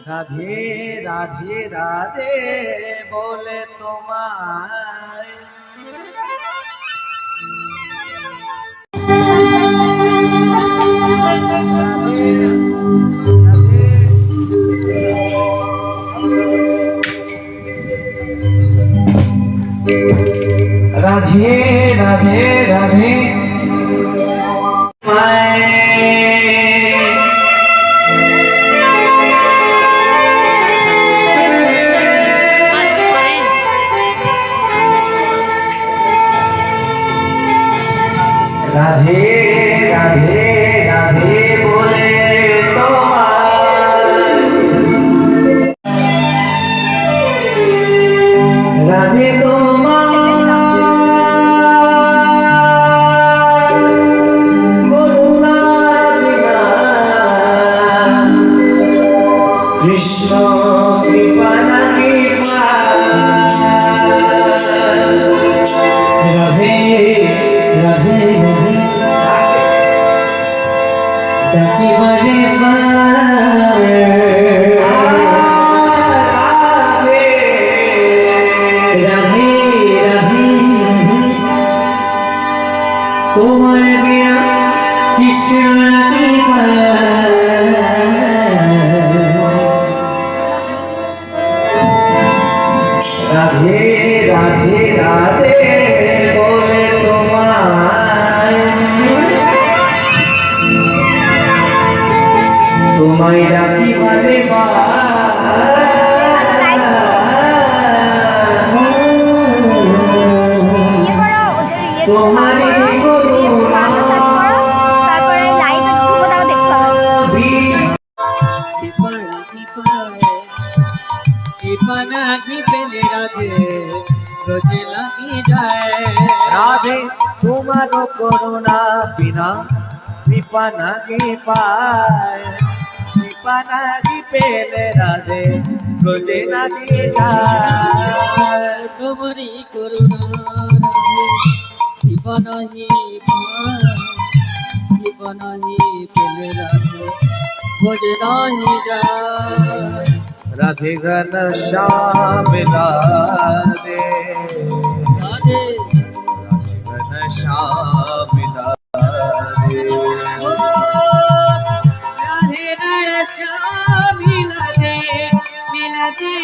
রাধে রাধে রাধে বলে তোমায় রাধে রাধে রাধে রাধে রাধে রাধে বলে তোমায় রাধে তোমায় করুণা বিনা কৃষ্ণ কৃপা নাহি রাধে রাধে ডাকিবারে রাধে রাধে তোমার বিনা কৃষ্ণ কৃপা রাধে রাধে রাধে বলে তোমায় তোমায় রাখি মানে তোমারই করুণা রাধে তোমার করুণা বিনা কৃপা নাহি পায় কৃপা নাহি পেলে রাধে রোজে নাহি যায় তোমারই করুণা কৃপা নাহি পায় কৃপা নাহি পেলে রাধে রোজে নাহি যায় রাধে ঘন শ্যাম রাধে রাধে ঘন শ্যাম রাধে রাধে রাধে শ্যাম মিলাদে মিলাদে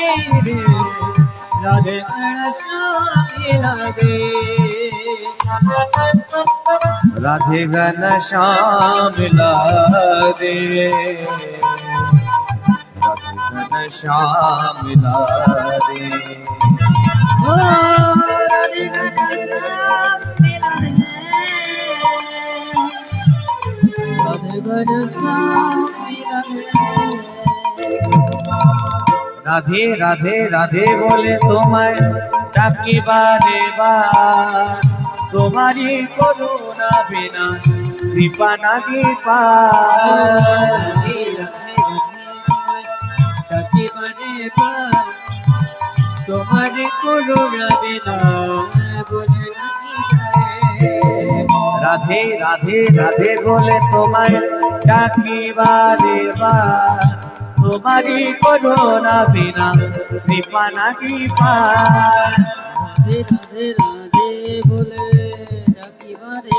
রাধে রাধে শ্যাম মিলাদে রাধে ঘন শ্যাম রাধে ঘন শ্যাম রাধে রাধে রাধে শ্যাম মিলাদে রাধে রাধে শ্যাম মিলাদে রাধে রাধে রাধে বলে তোমায় ডাকি বারে বার তোমারই করুণা বিনা কৃপা নাহি পায় তোমারে করুণা বিনা বোঝে রাধে রাধে রাধে বলে তোমায় ডাকি বারে বার তোমারই করুণা বিনা কৃপা নাহি পায় রাধে রাধে রাধে বলে ডাকিবারে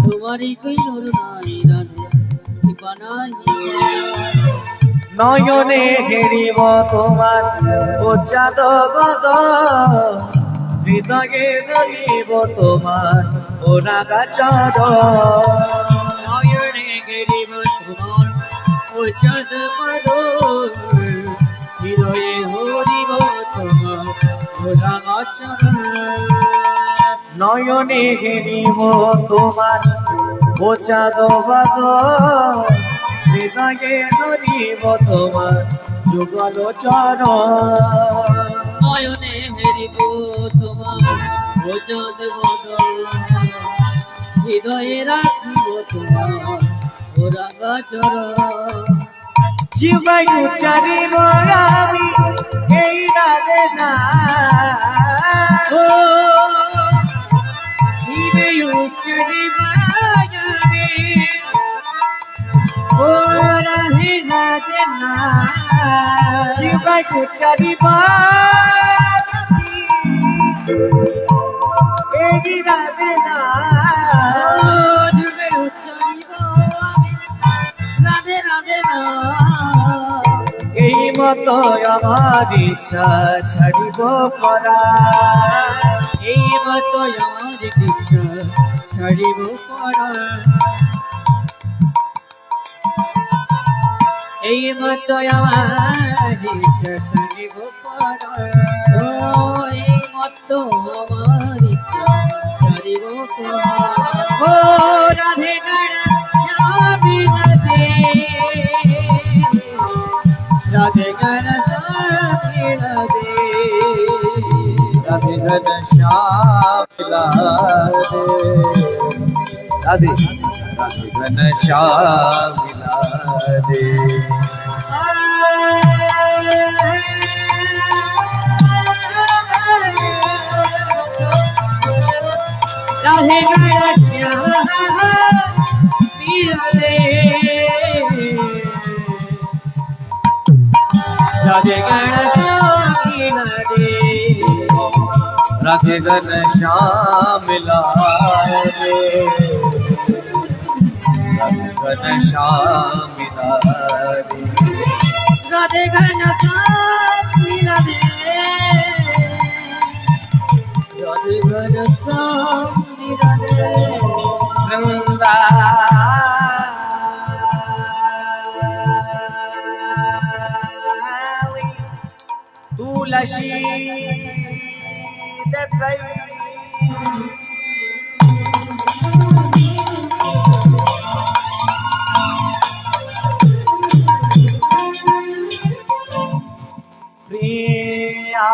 তোমারই কই করুণাই রাধে কৃপা নাহি নয়নে ঘেরিব তোমার উচ্চাদ গদ হৃদয়ে ধরিব তোমার ওনাগা চর নয়নে গেরিব তোমার উচ্চাদ পদ হৃদয়ে হরিব তোমার ওরাঙা চরণ নয়নে ঘেরিব তোমার উচ্চাদ গদ হৃদয়ে ধরিব তোমার যুগল চর নয়নে হেরিব তোমার ভোজন বদল হৃদয়ে রাখিব তোমার ওরাঙ্গা চরণ জীবাই উচ্চারিব আমি এই রাধে না উচ্চারিব জানে ও রাধে রাধে না जीवायु चारिबा एगी राधे ना যুগে উচ্চারিব রাধে রাধে না এই মতো আমার ইচ্ছা ছাড়িব পরা এই মতো আমার ইচ্ছা ছাড়িব পরা এই মতো আমার ইচ্ছা ছাড়িব পরা ও এই মতো আমার ইচ্ছা ছাড়িব পরা ও রাধে রাধে রাধে রাধে রাধে राधे घन श्याम लादे राधे राधे घन श्याम लादे राधे श्याम राधे राधे राधे घन श्याम लादे राधे घन श्याम लादे राधे घन श्याम राधे राधे घन श्याम राधे वृंदावनी तुलसी देवई प्रिया